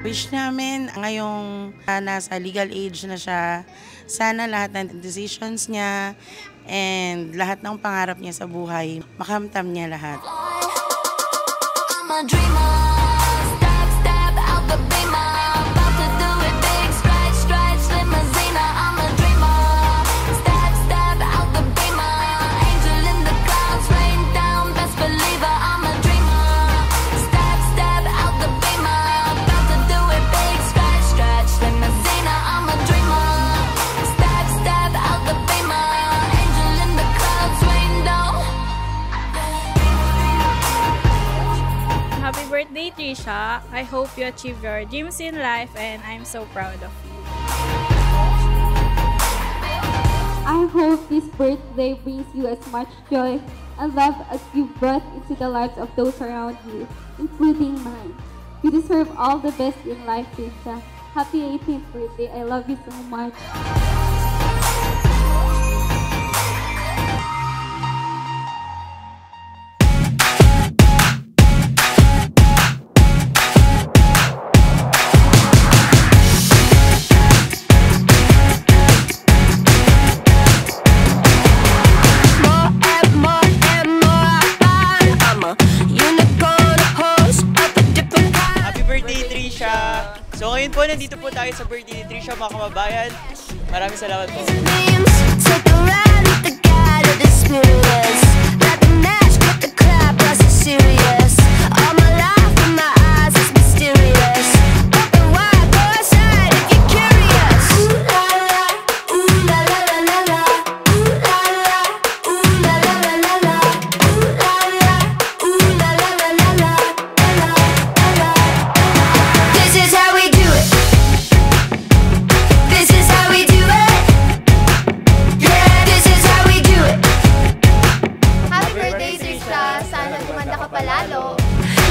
Wish namin ngayong nasa legal age na siya, sana lahat ng decisions niya and lahat ng pangarap niya sa buhay, makamtam niya lahat. Happy birthday, Trisha. I hope you achieve your dreams in life and I'm so proud of you. I hope this birthday brings you as much joy and love as you brought into the lives of those around you, including mine. You deserve all the best in life, Trisha. Happy 18th birthday. I love you so much. So ngayon po, nandito po tayo sa birthday ni Trisha, mga kababayan. Maraming salamat po.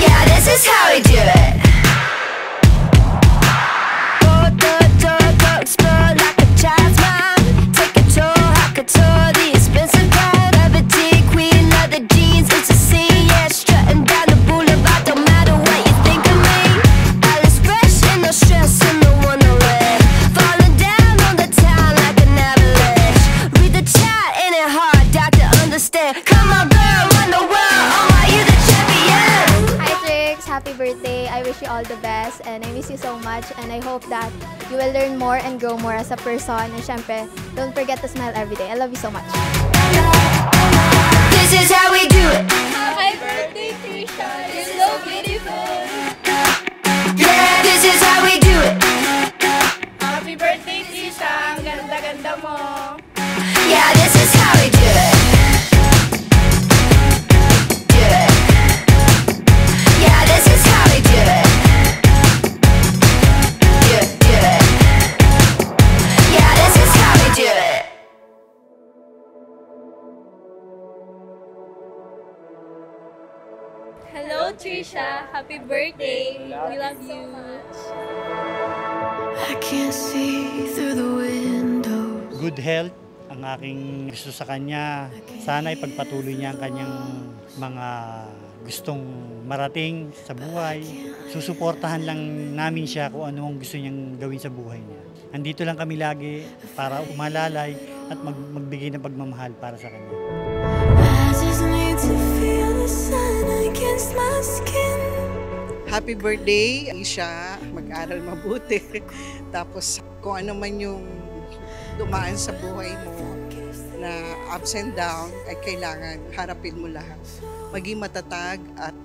Yeah, this is how we do it. Explode like a child's mind. Take control, hack couture, the expensive kind. Levity, queen, leather jeans, it's a scene. Yeah, strutting down the boulevard, don't matter what you think of me. Alice fresh and no stress in the wonderland. Falling down on the town like an avalanche. Read the chat, ain't it hard, doubt to understand. Come on, girl, run the world. Oh, are you the champion? Hi Trix, happy birthday. I wish you all the best and I miss you so much and I hope that you will learn more and grow more as a person and syempre, don't forget to smile every day. I love you so much. This is how we do it. Happy birthday, Trisha. You're so beautiful. Yeah, this is how we do it. Happy birthday, Trisha. Ang ganda-ganda mo. Yeah, this is how we do it. Do it. Yeah, this is how we do it. Do it, do it. Yeah, this is how we do it. Hello, Trisha. Happy birthday. We love you. I can't see through the windows. Good health ang aking gusto sa kanya. Sana ipagpatuloy niya ang kanyang mga gustong marating sa buhay. Susuportahan lang namin siya kung ano ang gusto niyang gawin sa buhay niya. Andito lang kami lagi para umalalay at magbigay ng pagmamahal para sa kanya. I just need to feel the sun against my skin. Happy birthday, Isha. Mag-aral mabuti. Tapos kung ano man yung dumaan sa buhay mo na ups and down, ay kailangan harapin mo lahat. Maging matatag at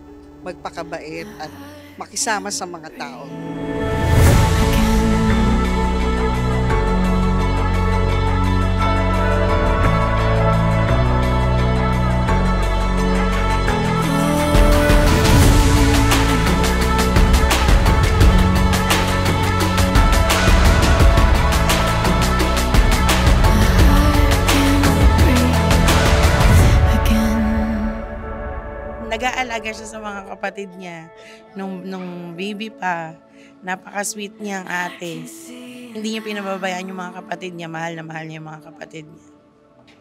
magpakabait at makisama sa mga tao. Nag-aalaga siya sa mga kapatid niya nung baby pa. Napaka-sweet niyang ate. Hindi niya pinababayaan yung mga kapatid niya. Mahal na mahal niya yung mga kapatid niya.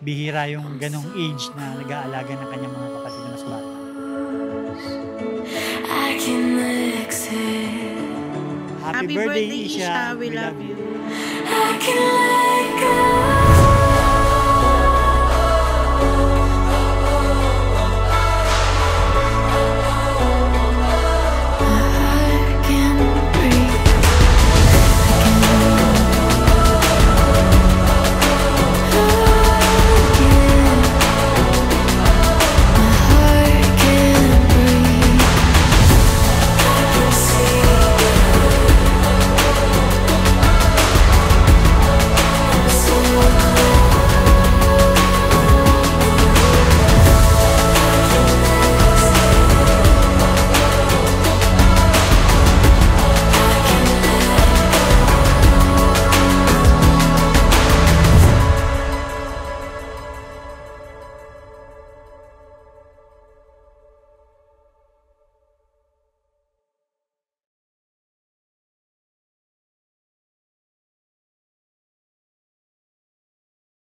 Bihira yung ganong age na nag-aalaga ng kanyang mga kapatid na mas bata. I can exhale. Happy birthday, Isha. We love you. I can let go.